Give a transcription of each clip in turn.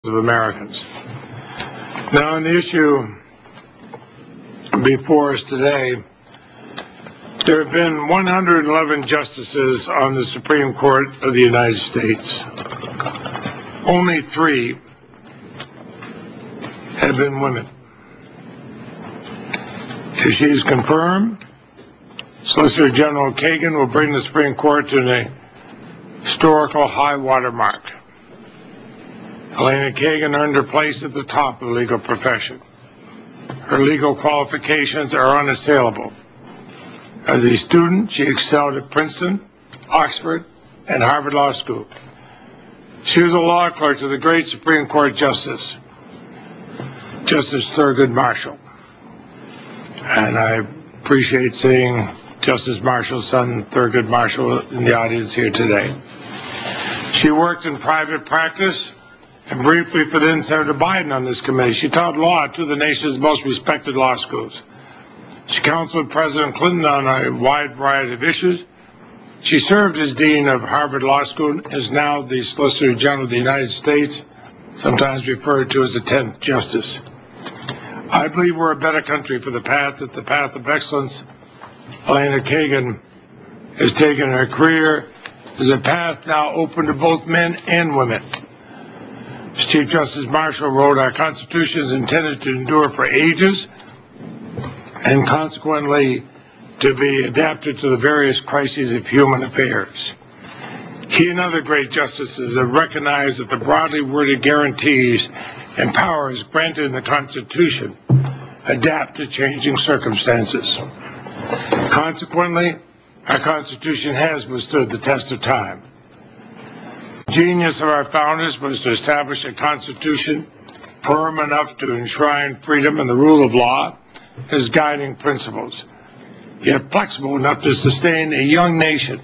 of Americans. Now, on the issue before us today, there have been 111 justices on the Supreme Court of the United States. Only 3 have been women. If she is confirmed, Solicitor General Kagan will bring the Supreme Court to an historical high water mark. Elena Kagan earned her place at the top of the legal profession. Her legal qualifications are unassailable. As a student, she excelled at Princeton, Oxford, and Harvard Law School. She was a law clerk to the great Supreme Court Justice Thurgood Marshall. And I appreciate seeing Justice Marshall's son, Thurgood Marshall, in the audience here today. She worked in private practice and briefly for then Senator Biden on this committee. She taught law at 2 of the nation's most respected law schools. She counseled President Clinton on a wide variety of issues. She served as Dean of Harvard Law School and is now the Solicitor General of the United States, sometimes referred to as the 10th Justice. I believe we're a better country for the path of excellence Elena Kagan has taken in her career is a path now open to both men and women. As Chief Justice Marshall wrote, our Constitution is intended to endure for ages and consequently to be adapted to the various crises of human affairs. He and other great justices have recognized that the broadly worded guarantees and powers granted in the Constitution adapt to changing circumstances. Consequently, our Constitution has withstood the test of time. The genius of our founders was to establish a Constitution firm enough to enshrine freedom and the rule of law as guiding principles, yet flexible enough to sustain a young nation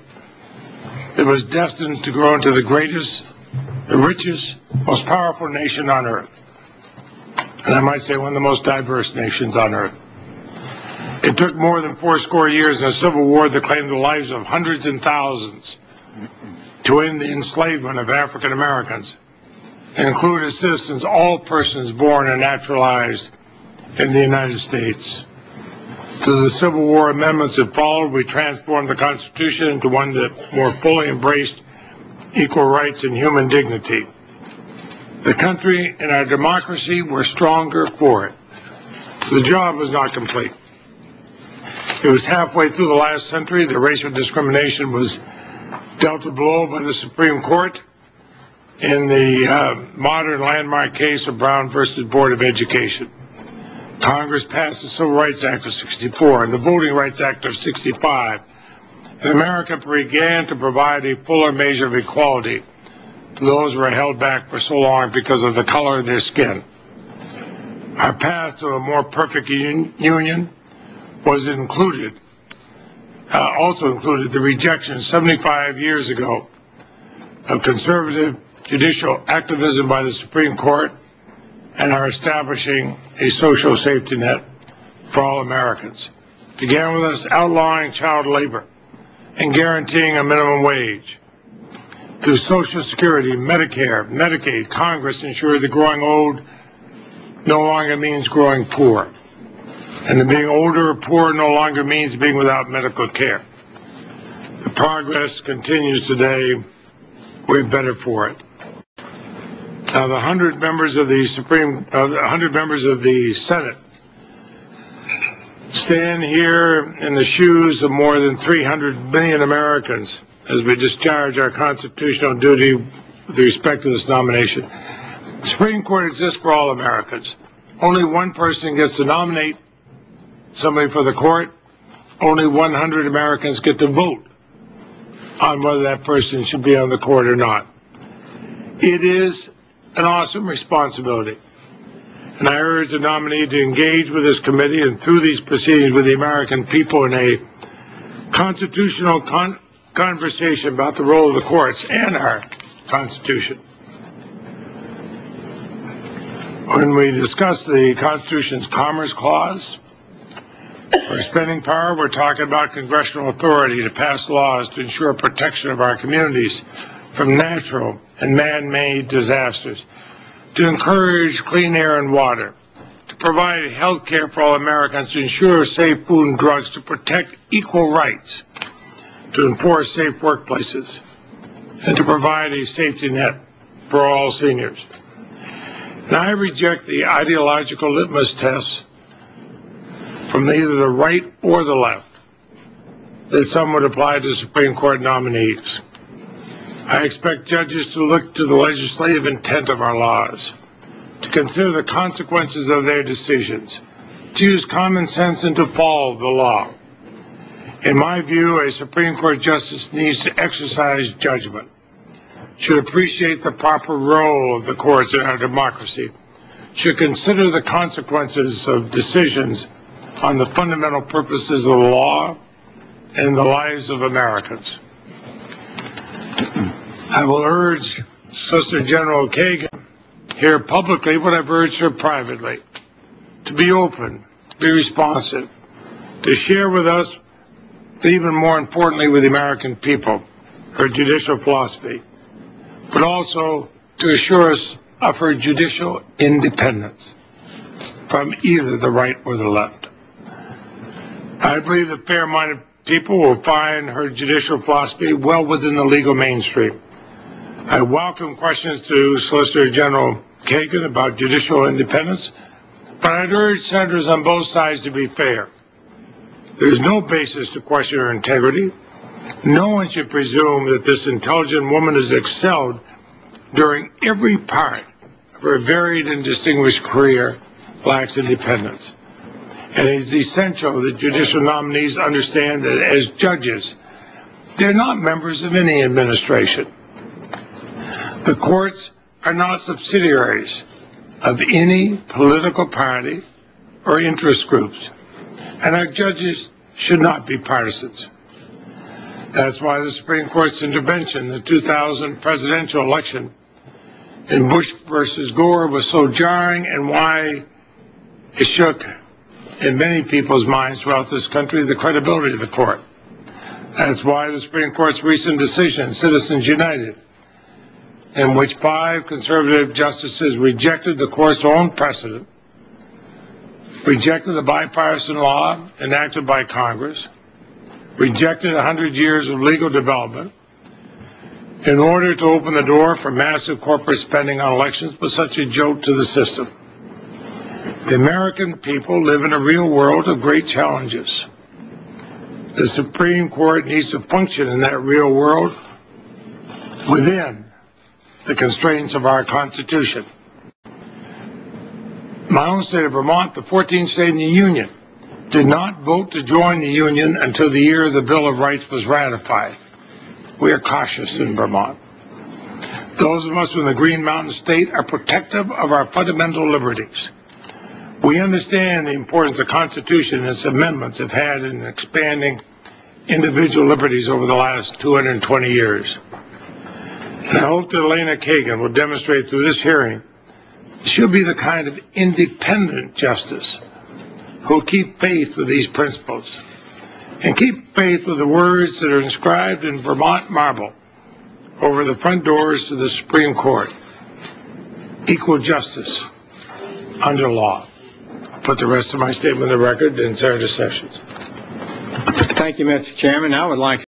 that was destined to grow into the greatest, the richest, most powerful nation on earth. And I might say one of the most diverse nations on earth. It took more than 80 years in a civil war that claimed the lives of hundreds and thousands to end the enslavement of African Americans and include as citizens all persons born and naturalized in the United States. Through the Civil War amendments that followed, we transformed the Constitution into one that more fully embraced equal rights and human dignity. The country and our democracy were stronger for it. The job was not complete. It was halfway through the last century that racial discrimination was dealt a blow by the Supreme Court in the modern landmark case of Brown versus Board of Education. Congress passed the Civil Rights Act of '64 and the Voting Rights Act of '65, and America began to provide a fuller measure of equality to those who were held back for so long because of the color of their skin. Our path to a more perfect union was also included the rejection 75 years ago of conservative judicial activism by the Supreme Court and our establishing a social safety net for all Americans. It began with us outlawing child labor and guaranteeing a minimum wage. Through Social Security, Medicare, Medicaid, Congress ensured that growing old no longer means growing poor, and that being older or poor no longer means being without medical care. The progress continues today. We're better for it. Now, the 100 members of the Senate stand here in the shoes of more than 300 million Americans as we discharge our constitutional duty with respect to this nomination. The Supreme Court exists for all Americans. Only one person gets to nominate somebody for the court. Only 100 Americans get to vote on whether that person should be on the court or not. It is an awesome responsibility, and I urge the nominee to engage with this committee and through these proceedings with the American people in a constitutional conversation about the role of the courts and our Constitution. When we discuss the Constitution's Commerce Clause, for spending power, we're talking about congressional authority to pass laws to ensure protection of our communities from natural and man-made disasters, to encourage clean air and water, to provide health care for all Americans, to ensure safe food and drugs, to protect equal rights, to enforce safe workplaces, and to provide a safety net for all seniors. And I reject the ideological litmus tests from either the right or the left that some would apply to Supreme Court nominees. I expect judges to look to the legislative intent of our laws, to consider the consequences of their decisions, to use common sense and to follow the law. In my view, a Supreme Court justice needs to exercise judgment, should appreciate the proper role of the courts in our democracy, should consider the consequences of decisions on the fundamental purposes of the law and the lives of Americans. I will urge Solicitor General Kagan here publicly what I've urged her privately, to be open, to be responsive, to share with us, but even more importantly with the American people, her judicial philosophy, but also to assure us of her judicial independence from either the right or the left. I believe that fair-minded people will find her judicial philosophy well within the legal mainstream. I welcome questions to Solicitor General Kagan about judicial independence, but I'd urge senators on both sides to be fair. There's no basis to question her integrity. No one should presume that this intelligent woman has excelled during every part of her varied and distinguished career, lacks independence. And it is essential that judicial nominees understand that as judges, they're not members of any administration. The courts are not subsidiaries of any political party or interest groups, and our judges should not be partisans. That's why the Supreme Court's intervention in the 2000 presidential election in Bush versus Gore was so jarring, and why it shook in many people's minds throughout this country the credibility of the court. That's why the Supreme Court's recent decision, Citizens United, in which 5 conservative justices rejected the court's own precedent, rejected the bipartisan law enacted by Congress, rejected 100 years of legal development in order to open the door for massive corporate spending on elections, was such a jolt to the system. The American people live in a real world of great challenges. The Supreme Court needs to function in that real world within the constraints of our Constitution. My own state of Vermont, the 14th state in the Union, did not vote to join the Union until the year the Bill of Rights was ratified. We are cautious in Vermont. Those of us in the Green Mountain State are protective of our fundamental liberties. We understand the importance the Constitution and its amendments have had in expanding individual liberties over the last 220 years. And I hope that Elena Kagan will demonstrate through this hearing she'll be the kind of independent justice who will keep faith with these principles and keep faith with the words that are inscribed in Vermont marble over the front doors to the Supreme Court: equal justice under law. I'll put the rest of my statement on the record in Senator Sessions. Thank you, Mr. Chairman. I would like